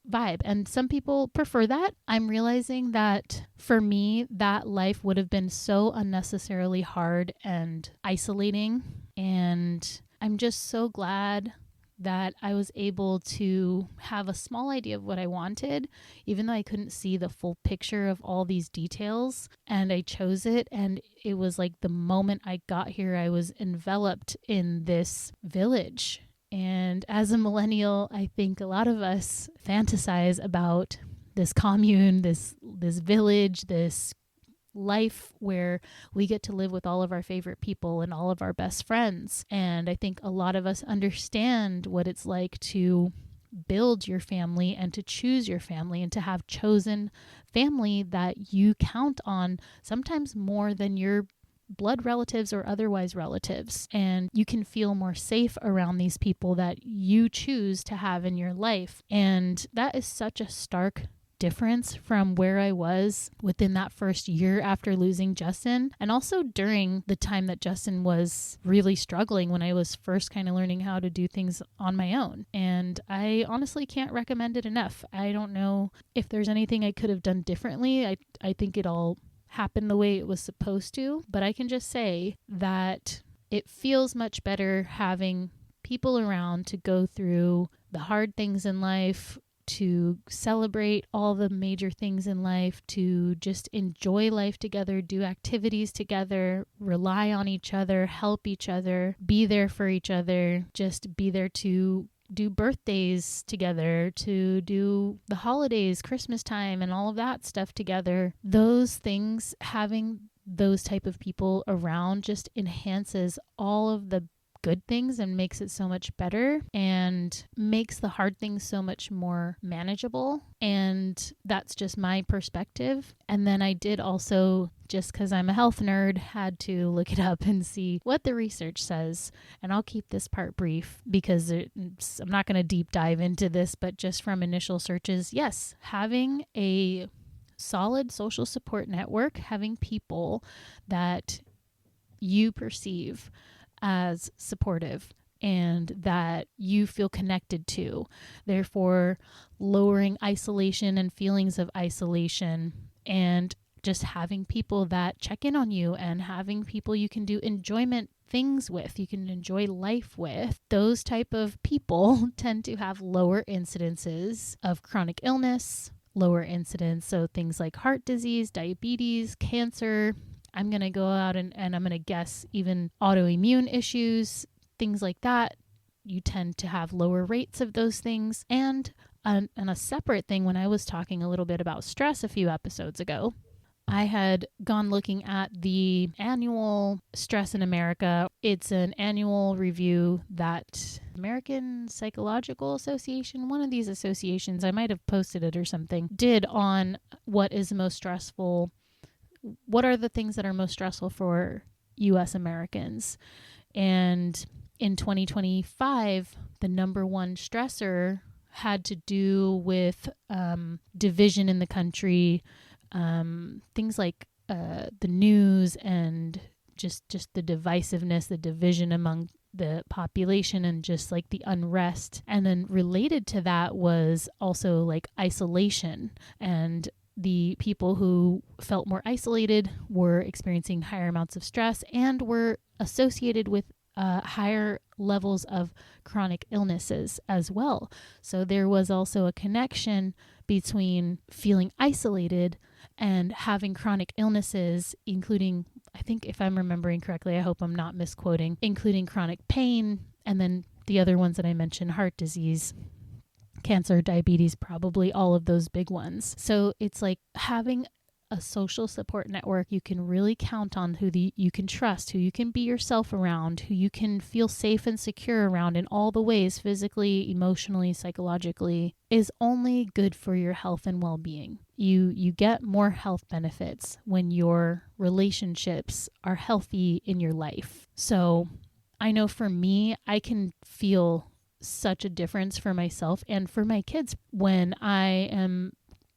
vibe. And some people prefer that. I'm realizing that for me, that life would have been so unnecessarily hard and isolating. And I'm just so glad that I was able to have a small idea of what I wanted, even though I couldn't see the full picture of all these details. And I chose it. And it was like the moment I got here, I was enveloped in this village. And as a millennial, I think a lot of us fantasize about this commune, this village, this life where we get to live with all of our favorite people and all of our best friends. And I think a lot of us understand what it's like to build your family and to choose your family and to have chosen family that you count on, sometimes more than your blood relatives or otherwise relatives. And you can feel more safe around these people that you choose to have in your life. And that is such a stark difference from where I was within that first year after losing Justin, and also during the time that Justin was really struggling when I was first kind of learning how to do things on my own. And I honestly can't recommend it enough. I don't know if there's anything I could have done differently. I think it all happened the way it was supposed to, but I can just say that it feels much better having people around to go through the hard things in life, to celebrate all the major things in life, to just enjoy life together, do activities together, rely on each other, help each other, be there for each other, just be there to do birthdays together, to do the holidays, Christmas time, and all of that stuff together. Those things, having those type of people around just enhances all of the good things and makes it so much better and makes the hard things so much more manageable. And that's just my perspective. And then I did also, just because I'm a health nerd, had to look it up and see what the research says. And I'll keep this part brief because I'm not going to deep dive into this, but just from initial searches, yes, having a solid social support network, having people that you perceive as supportive and that you feel connected to, therefore lowering isolation and feelings of isolation, and just having people that check in on you and having people you can do enjoyment things with, you can enjoy life with. Those type of people tend to have lower incidences of chronic illness, lower incidence, so things like heart disease, diabetes, cancer. I'm going to go out and I'm going to guess even autoimmune issues, things like that. You tend to have lower rates of those things. And a separate thing, when I was talking a little bit about stress a few episodes ago, I had gone looking at the annual Stress in America. It's an annual review that American Psychological Association, one of these associations, I might have posted it or something, did on what is most stressful. What are the things that are most stressful for U.S. Americans? And in 2025, the number one stressor had to do with division in the country, things like the news and just the divisiveness, the division among the population, and just like the unrest. And then related to that was also like isolation, and the people who felt more isolated were experiencing higher amounts of stress and were associated with higher levels of chronic illnesses as well. So there was also a connection between feeling isolated and having chronic illnesses, including, I think if I'm remembering correctly, I hope I'm not misquoting, including chronic pain, and then the other ones that I mentioned, heart disease, cancer, diabetes, probably all of those big ones. So it's like having a social support network you can really count on, who you can trust, who you can be yourself around, who you can feel safe and secure around in all the ways, physically, emotionally, psychologically, is only good for your health and well-being. You get more health benefits when your relationships are healthy in your life. So I know for me, I can feel such a difference for myself and for my kids when I am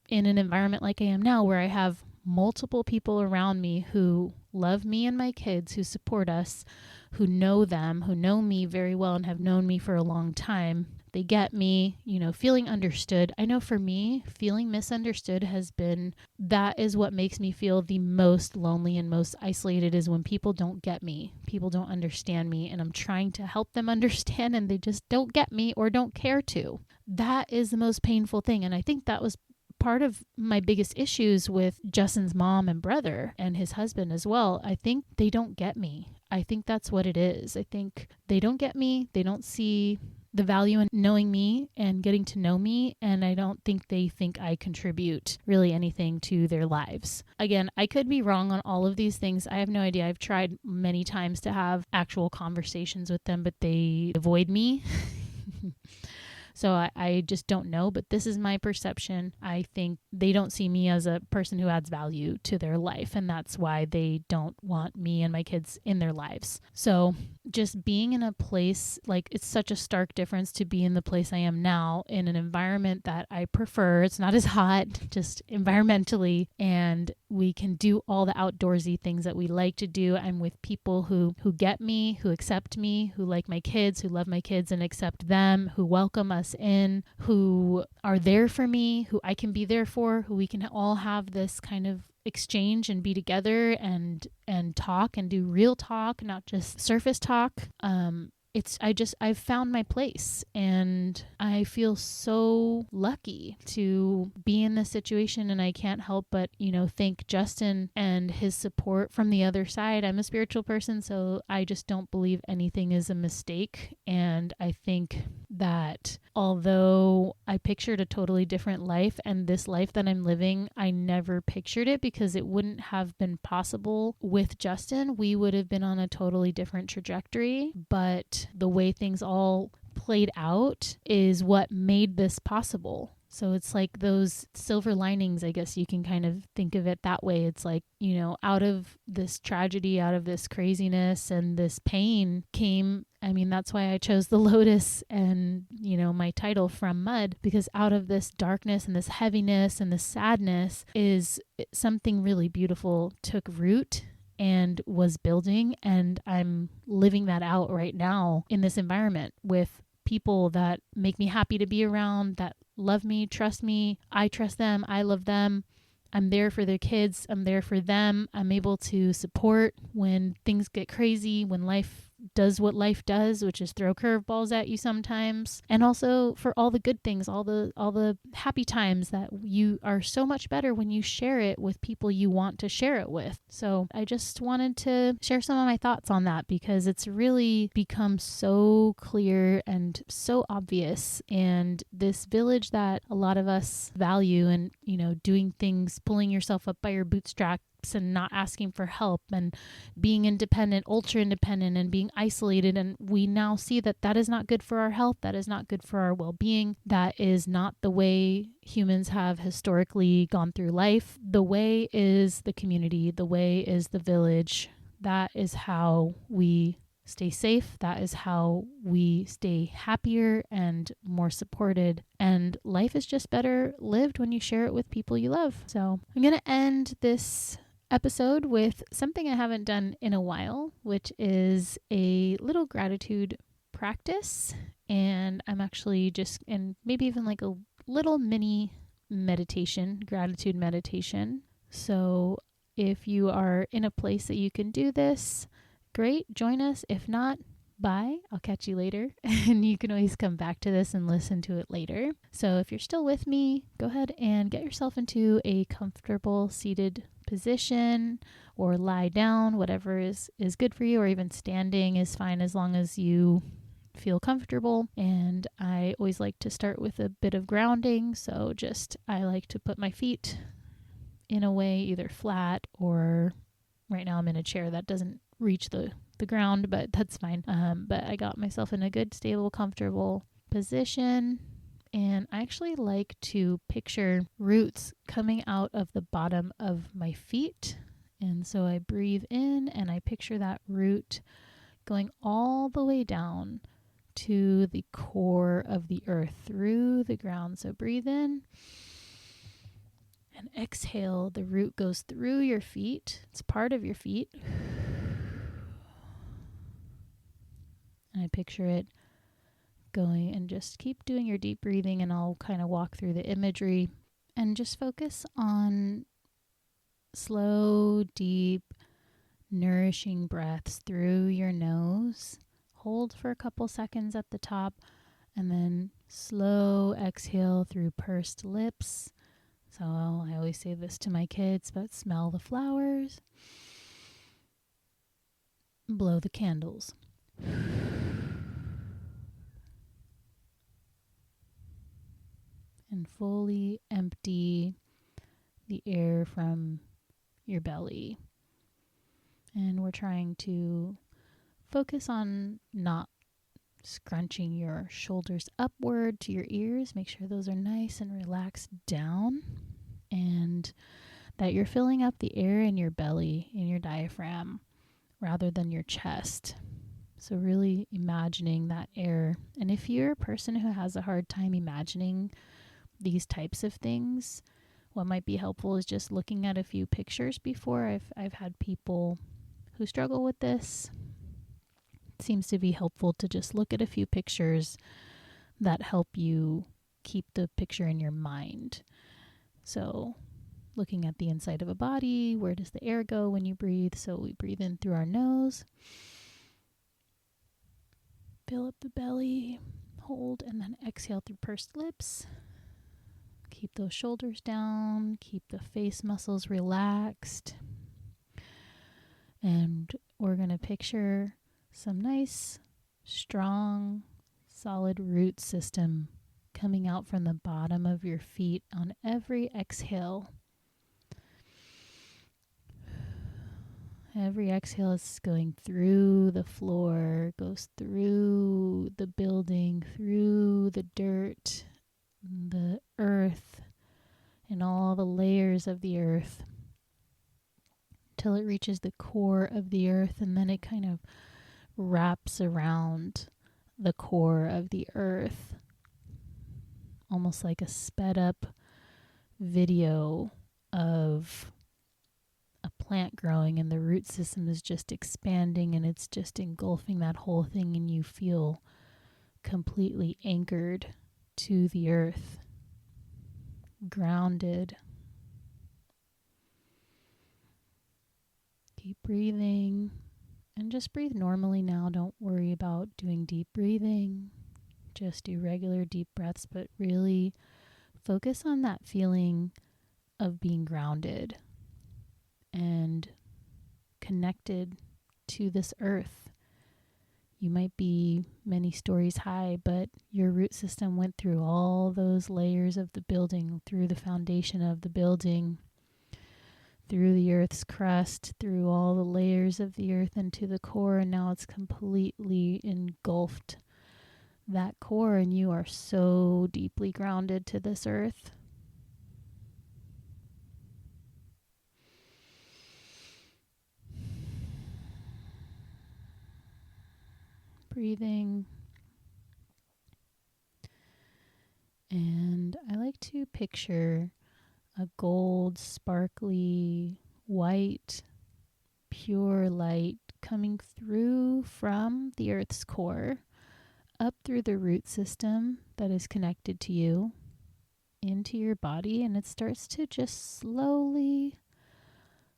in an environment like I am now, where I have multiple people around me who love me and my kids, who support us, who know them, who know me very well and have known me for a long time. They get me, feeling understood. I know for me, feeling misunderstood that is what makes me feel the most lonely and most isolated, is when people don't get me, people don't understand me, and I'm trying to help them understand and they just don't get me or don't care to. That is the most painful thing. And I think that was part of my biggest issues with Justin's mom and brother and his husband as well. I think they don't get me. I think that's what it is. I think they don't get me. They don't see the value in knowing me and getting to know me, and I don't think they think I contribute really anything to their lives. Again, I could be wrong on all of these things. I have no idea. I've tried many times to have actual conversations with them, but they avoid me. So I just don't know, but this is my perception. I think they don't see me as a person who adds value to their life, and that's why they don't want me and my kids in their lives. So just being in a place, like, it's such a stark difference to be in the place I am now, in an environment that I prefer. It's not as hot, just environmentally, and we can do all the outdoorsy things that we like to do. I'm with people who get me, who accept me, who like my kids, who love my kids and accept them, who welcome us in, who are there for me, who I can be there for, who we can all have this kind of exchange and be together and talk and do real talk, not just surface talk. I've found my place, and I feel so lucky to be in this situation, and I can't help but, thank Justin and his support from the other side. I'm a spiritual person, so I just don't believe anything is a mistake, and I think that although I pictured a totally different life, and this life that I'm living, I never pictured it because it wouldn't have been possible with Justin. We would have been on a totally different trajectory, but the way things all played out is what made this possible. So it's like those silver linings, I guess you can kind of think of it that way. It's like, out of this tragedy, out of this craziness and this pain came, that's why I chose the lotus and, my title From Mud, because out of this darkness and this heaviness and this sadness is something really beautiful took root and was building. And I'm living that out right now in this environment with people that make me happy to be around, that love me, trust me. I trust them. I love them. I'm there for their kids. I'm there for them. I'm able to support when things get crazy, when life does what life does, which is throw curveballs at you sometimes. And also for all the good things, all the happy times that you are so much better when you share it with people you want to share it with. So I just wanted to share some of my thoughts on that because it's really become so clear and so obvious. And this village that a lot of us value and, doing things, pulling yourself up by your bootstraps and not asking for help and being independent, ultra independent and being isolated. And we now see that that is not good for our health. That is not good for our well-being. That is not the way humans have historically gone through life. The way is the community. The way is the village. That is how we stay safe. That is how we stay happier and more supported. And life is just better lived when you share it with people you love. So I'm going to end this episode with something I haven't done in a while, which is a little gratitude practice. And I'm actually and maybe even like a little mini meditation, gratitude meditation. So if you are in a place that you can do this, great, join us. If not, bye. I'll catch you later. And you can always come back to this and listen to it later. So if you're still with me, go ahead and get yourself into a comfortable seated position or lie down, whatever is good for you, or even standing is fine as long as you feel comfortable. And I always like to start with a bit of grounding. So I like to put my feet in a way either flat or right now I'm in a chair that doesn't reach the ground, but that's fine. But I got myself in a good, stable, comfortable position. And I actually like to picture roots coming out of the bottom of my feet. And so I breathe in and I picture that root going all the way down to the core of the earth through the ground. So breathe in and exhale. The root goes through your feet. It's part of your feet. And I picture it going, and just keep doing your deep breathing and I'll kind of walk through the imagery and just focus on slow, deep, nourishing breaths through your nose. Hold for a couple seconds at the top and then slow exhale through pursed lips. So I always say this to my kids, but smell the flowers, blow the candles. And fully empty the air from your belly. And we're trying to focus on not scrunching your shoulders upward to your ears. Make sure those are nice and relaxed down. And that you're filling up the air in your belly, in your diaphragm, rather than your chest. So really imagining that air. And if you're a person who has a hard time imagining these types of things, what might be helpful is just looking at a few pictures before. I've had people who struggle with this. It seems to be helpful to just look at a few pictures that help you keep the picture in your mind. So looking at the inside of a body, where does the air go when you breathe? So we breathe in through our nose, fill up the belly, hold, and then exhale through pursed lips. Keep those shoulders down, keep the face muscles relaxed. And we're going to picture some nice, strong, solid root system coming out from the bottom of your feet on every exhale. Every exhale is going through the floor, goes through the building, through the dirt, the earth, and all the layers of the earth till it reaches the core of the earth, and then it kind of wraps around the core of the earth, almost like a sped up video of a plant growing, and the root system is just expanding and it's just engulfing that whole thing, and you feel completely anchored to the earth, grounded. Keep breathing and just breathe normally now. Don't worry about doing deep breathing. Just do regular deep breaths, but really focus on that feeling of being grounded and connected to this earth. You might be many stories high, but your root system went through all those layers of the building, through the foundation of the building, through the earth's crust, through all the layers of the earth into the core, and now it's completely engulfed that core, and you are so deeply grounded to this earth. Breathing. And I like to picture a gold, sparkly, white, pure light coming through from the earth's core, up through the root system that is connected to you, into your body, and it starts to just slowly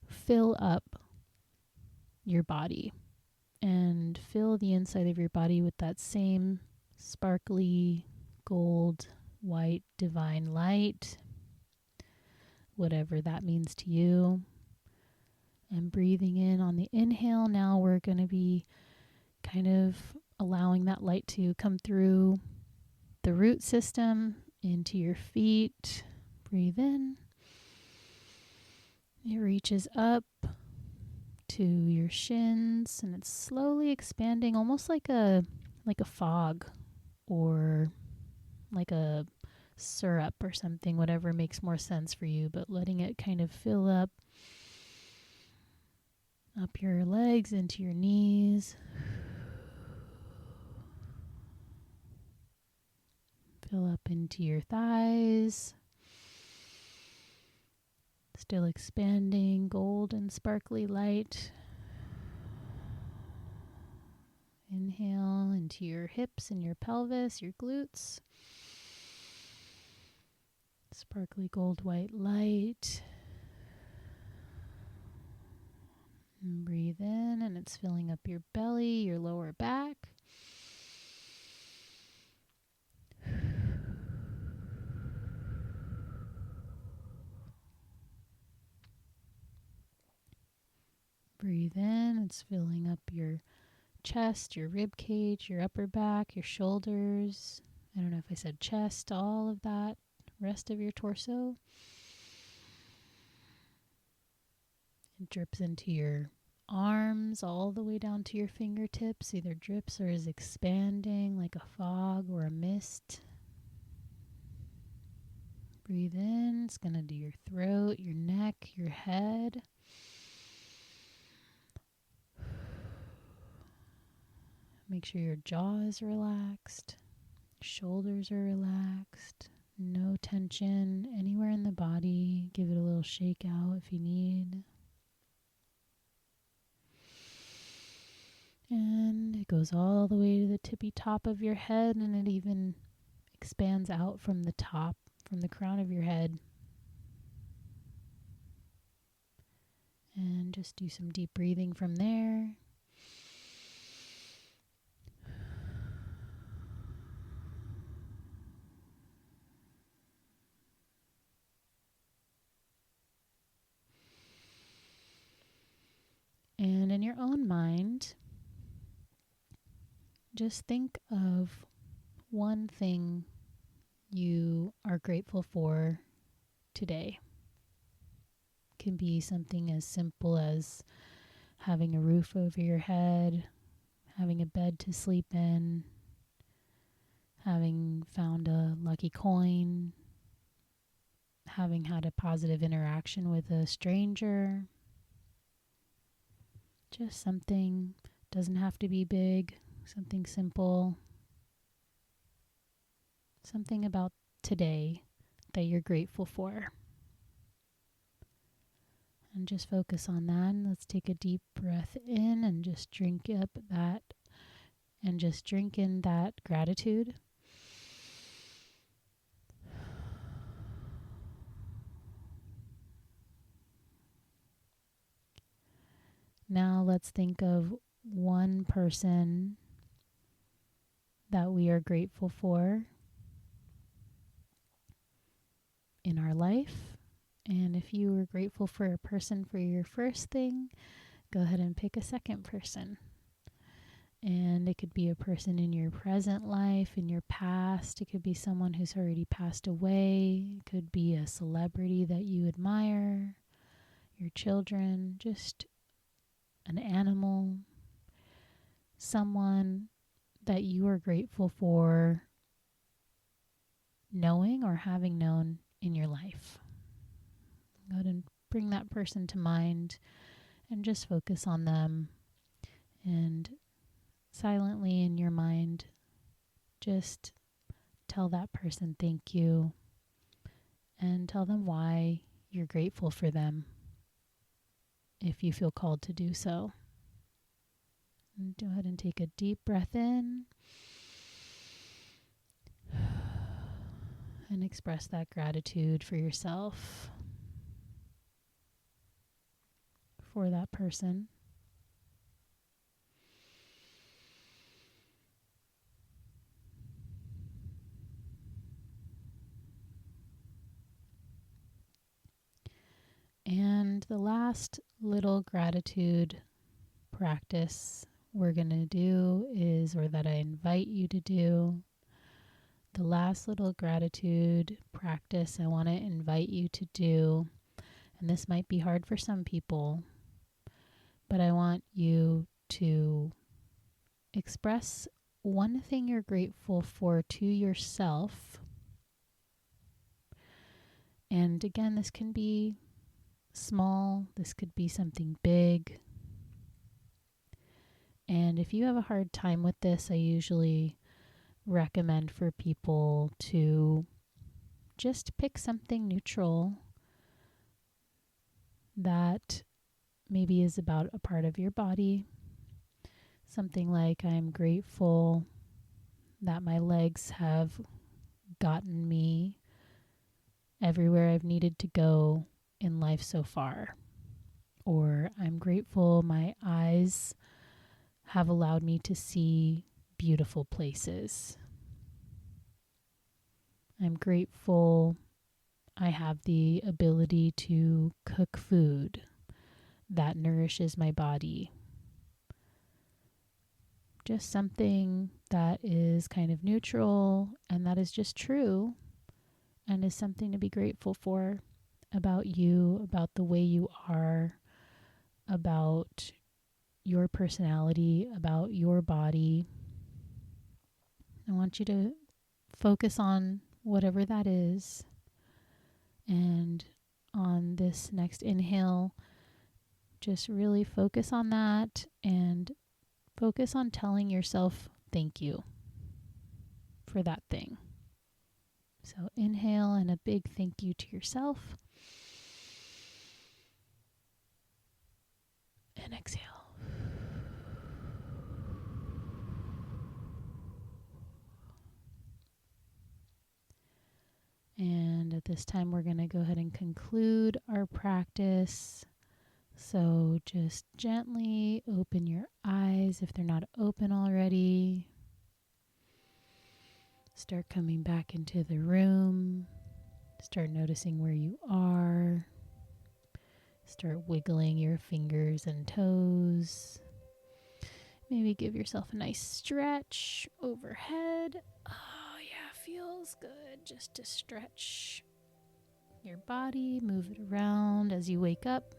fill up your body and fill the inside of your body with that same sparkly, gold, white, divine light, whatever that means to you. And breathing in on the inhale, now we're going to be kind of allowing that light to come through the root system into your feet. Breathe in. It reaches up to your shins, and it's slowly expanding, almost like a fog, or like a syrup or something, whatever makes more sense for you, but letting it kind of fill up your legs into your knees. Fill up into your thighs. Still expanding, gold and sparkly light. Inhale into your hips and your pelvis, your glutes. Sparkly gold white light. And breathe in, and it's filling up your belly, your lower back. Breathe in, it's filling up your chest, your rib cage, your upper back, your shoulders. I don't know if I said chest, all of that, rest of your torso. It drips into your arms all the way down to your fingertips, either drips or is expanding like a fog or a mist. Breathe in, it's going to do your throat, your neck, your head. Make sure your jaw is relaxed, shoulders are relaxed, no tension anywhere in the body. Give it a little shake out if you need. And it goes all the way to the tippy top of your head, and it even expands out from the top, from the crown of your head. And just do some deep breathing from there. And in your own mind, just think of one thing you are grateful for today. Can be something as simple as having a roof over your head, having a bed to sleep in, having found a lucky coin, having had a positive interaction with a stranger. Just something, doesn't have to be big, something simple, something about today that you're grateful for. And just focus on that. And let's take a deep breath in and just drink up that, and just drink in that gratitude. Now let's think of one person that we are grateful for in our life. And if you were grateful for a person for your first thing, go ahead and pick a second person. And it could be a person in your present life, in your past. It could be someone who's already passed away. It could be a celebrity that you admire, your children, just an animal, someone that you are grateful for knowing or having known in your life. Go ahead and bring that person to mind and just focus on them, and silently in your mind just tell that person thank you and tell them why you're grateful for them if you feel called to do so. And go ahead and take a deep breath in and express that gratitude for yourself, for that person. And the last little gratitude practice we're going to do is, or that I invite you to do, the last little gratitude practice I want to invite you to do, and this might be hard for some people, but I want you to express one thing you're grateful for to yourself. And again, this can be small, this could be something big. And if you have a hard time with this, I usually recommend for people to just pick something neutral that maybe is about a part of your body. Something like, I'm grateful that my legs have gotten me everywhere I've needed to go in life so far. Or I'm grateful my eyes have allowed me to see beautiful places. I'm grateful I have the ability to cook food that nourishes my body. Just something that is kind of neutral and that is just true and is something to be grateful for about you, about the way you are, about your personality, about your body. I want you to focus on whatever that is. And on this next inhale, just really focus on that and focus on telling yourself thank you for that thing. So inhale and a big thank you to yourself. And exhale. And at this time, we're going to go ahead and conclude our practice. So just gently open your eyes if they're not open already. Start coming back into the room. Start noticing where you are. Start wiggling your fingers and toes. Maybe give yourself a nice stretch overhead. feels good just to stretch your body, move it around as you wake up.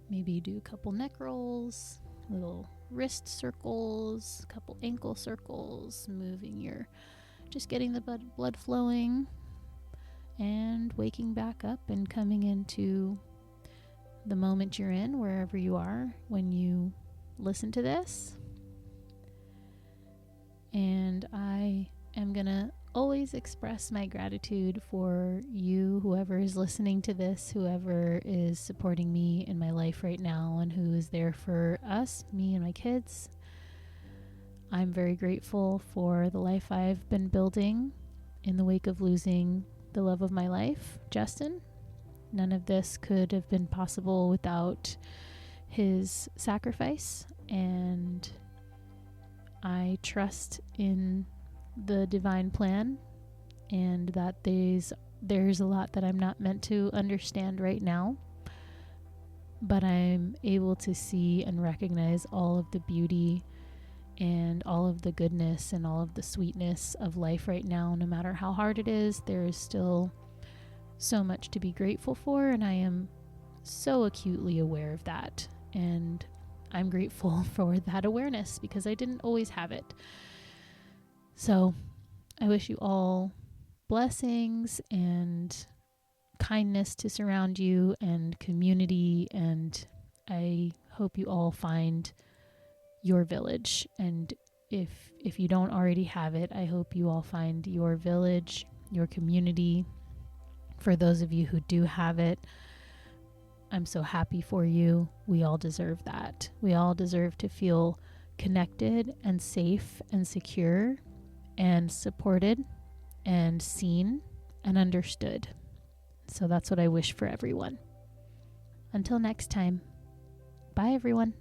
Maybe do a couple neck rolls, little wrist circles, a couple ankle circles, just getting the blood flowing and waking back up and coming into the moment you're in, wherever you are when you listen to this. And I am going to always express my gratitude for you, whoever is listening to this, whoever is supporting me in my life right now, and who is there for us, me and my kids. I'm very grateful for the life I've been building in the wake of losing the love of my life, Justin. None of this could have been possible without his sacrifice, and I trust in the divine plan, and that there's a lot that I'm not meant to understand right now, but I'm able to see and recognize all of the beauty and all of the goodness and all of the sweetness of life right now. No matter how hard it is, there is still so much to be grateful for, and I am so acutely aware of that, and I'm grateful for that awareness because I didn't always have it. So I wish you all blessings and kindness to surround you and community, and I hope you all find your village. And if you don't already have it, I hope you all find your village, your community. For those of you who do have it, I'm so happy for you. We all deserve that. We all deserve to feel connected and safe and secure and supported and seen and understood. So that's what I wish for everyone. Until next time, bye everyone.